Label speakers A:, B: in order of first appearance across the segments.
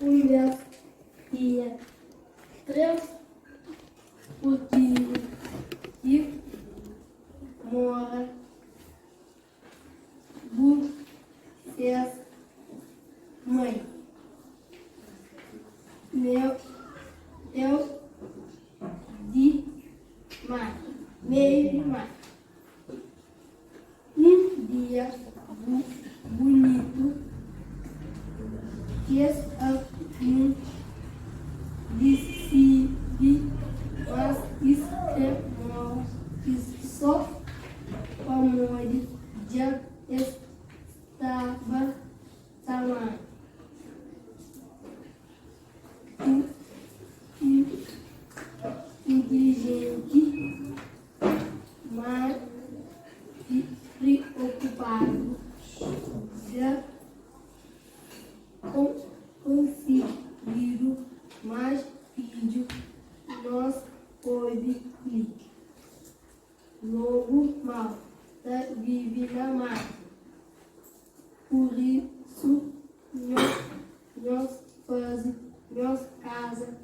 A: Mulher ia transportinho e mora vocês mãe. Eu de mar, meio de mar. Um dia bonito, fez um decidi, mas só o amor já estava salando. Inteligente, mas preocupado, já conseguiram mais vídeo, nós pode clique. Logo mal, vive na mar. Por isso, nós fazemos casa,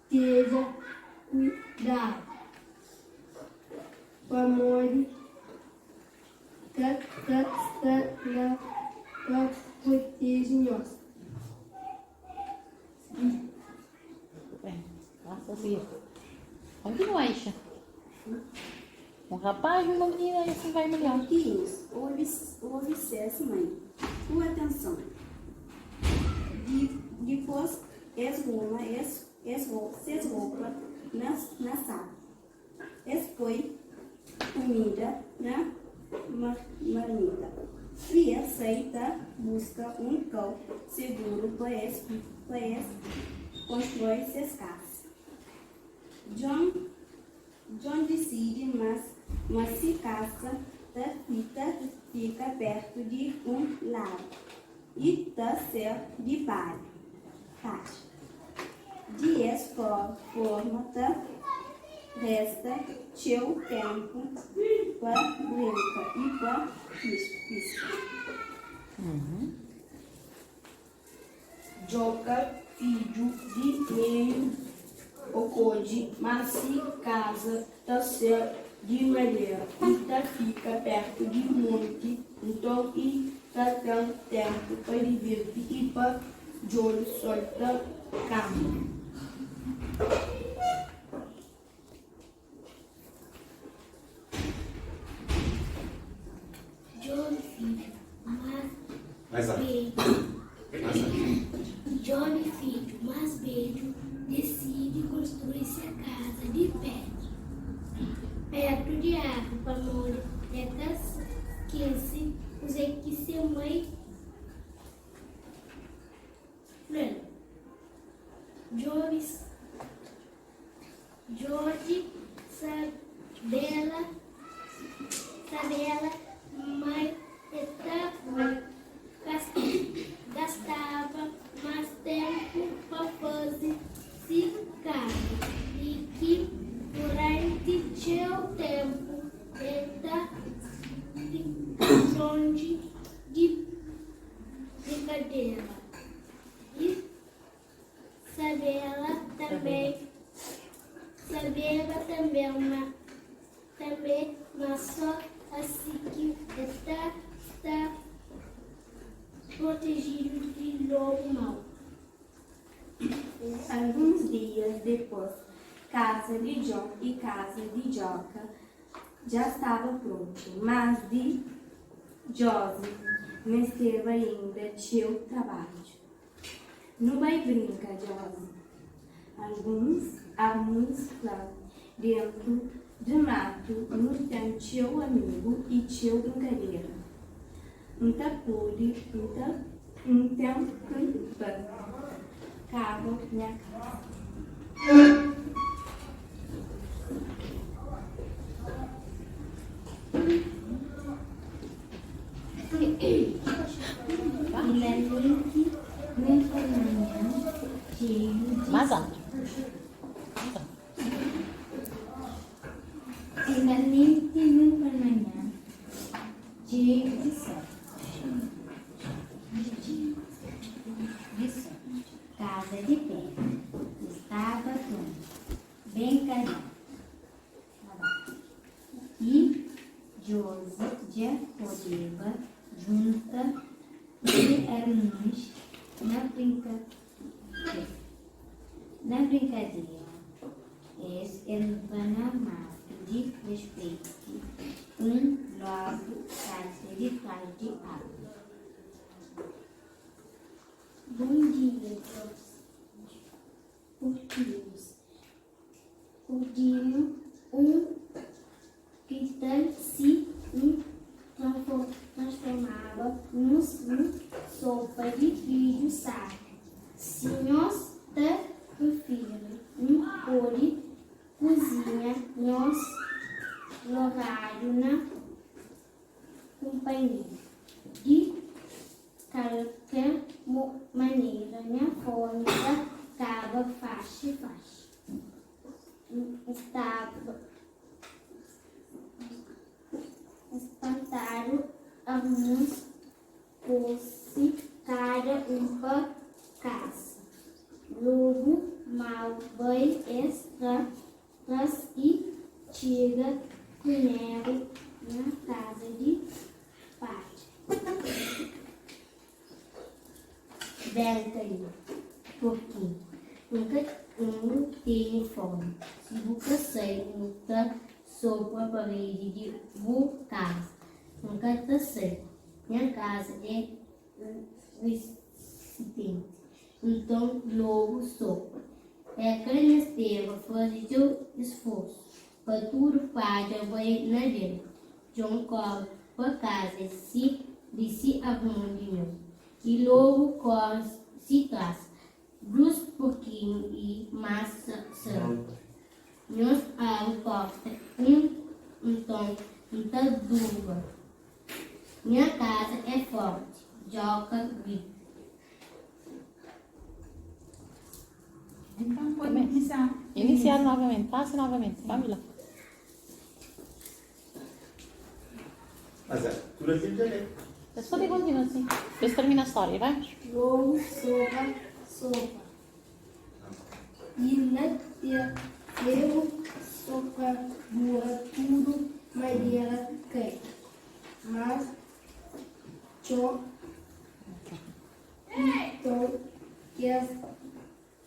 A: esteja cuidado. O amor na proteger-nos.
B: Bem, faça assim. Continua, Aisha. Um rapaz e uma menina, e assim vai melhor.
C: Marquinhos, ouve cesse, mãe. Com atenção. Depois, as roupas na sala. Expõe comida na marmita. E aceita, busca um cão seguro para constrói suas casas. John decide, mas se casa, fica perto de um lago e está certo de palha. Dias forma, resta seu tempo para brincar e para pisca.
A: Joga filho de meio ocode, mas se casa tá certo de madeira e tá fica perto de monte, então e tá tendo tempo para divertir e para de olho solta cama.
D: John filho,
E: Mais alto. Mais alto.
D: John filho, mais velho, decide construir sua casa de pedra, perto de água, para não esquecer os que sua mãe George Sabela, mas gastava mais tempo para fazer casa e que durante seu tempo está longe de brincadeira. E Sabela também, mas só assim que está protegido de lobo mau.
C: Alguns dias depois, casa de John e casa de Joca já estavam prontos, mas de Josie não esteve ainda seu trabalho. Não vai brincar, Josie. Alguns lá dentro do mato não tem seu amigo e seu brincadeira. Então cava minha casa.
B: Mais alto.
D: Finalmente, numa manhã cheio de sol.
C: casa de pedra estava pronta, bem calhada. E Josia podeva junta de irmãs na brincadeira. Eles entraram de respeito, logo casa de trás de água.
D: Bom dia, porquinhos. Podiam cristal se transformava numa sopa de vídeo sacro. Se nós preferimos pode cozinha nós horário na companhia. De qualquer maneira, minha fome acaba fácil. Espantaram alguns fosse cada um para casa. Lobo mal vai extra e tira cunhado na casa de pai.
C: Velho, pouquinho. Nunca tenho fome. Se nunca sei, nunca sou a parede de casa. Nunca tá sei. Minha casa é resistente. Então, logo sou. É grande esteva, fazer seu esforço. Para tudo para vai na dele. John corre para casa, se abandona. E logo corre, se traz. Dos pouquinho e massa sangue. Nós importa então, dúvida. Minha casa é forte, joga grita.
F: Então, pode iniciar.
B: Iniciar novamente. Passe novamente. Camila.
E: Mas é, tudo aquilo já é.
B: É só de continuar assim. Depois termina a história, vai?
A: Lobo, sopa. E na terra, sopa dura, tudo madeira cai. Mas, então, que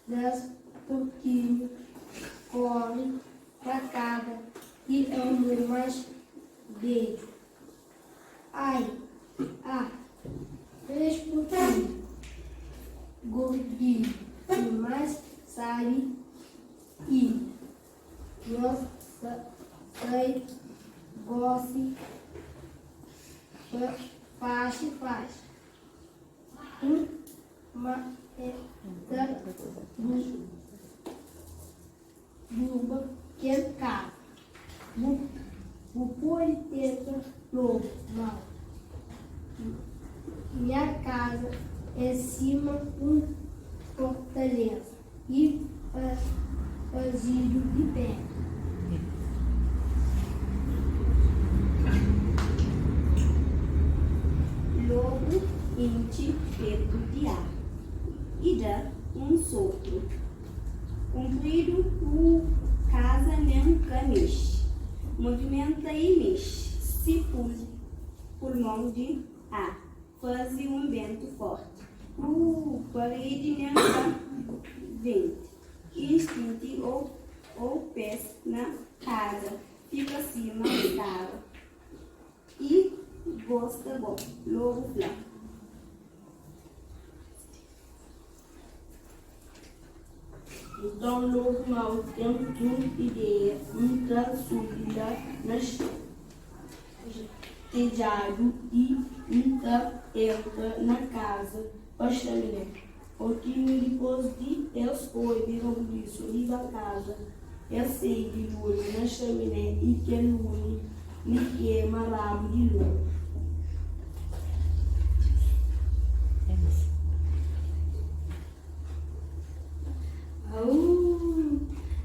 A: das pouquinho corre pra casa e amo mais beijo. Ai, 3 pouquinho, gordinho, e mais sabe e nossa sai, goste, faz. Uma Duba que é caro. O politeto lobo mal. Minha casa é cima fortaleza e vasilho de pedra. Lobo enche peito de ar e dá sopro. Comprido, o casa nunca mexe. Movimenta e mexe. Se pulmão de ar, faz vento forte. Parede nunca vente. Instinto ou pés na casa, fica acima da cara. E gosta bom, lobo flá. Então, logo mal tempo, ideia, súbita, nas tejado e entra na casa, pastelha. O time depois de eles foi, viram isso, e da casa, eu sei de luz na chaminé e que luz me queima rabo de luz.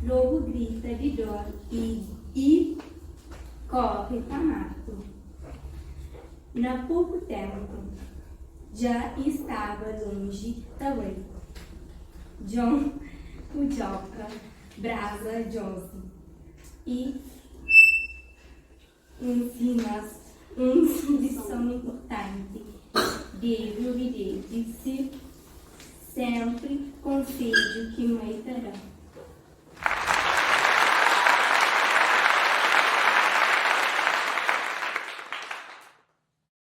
A: Lobo grita de dor e corre para mato. Na pouco tempo, já estava longe também.
C: John, o Joca, Brasa, Johnson. E lição importante. Devo obediente, sempre conselho que me dará.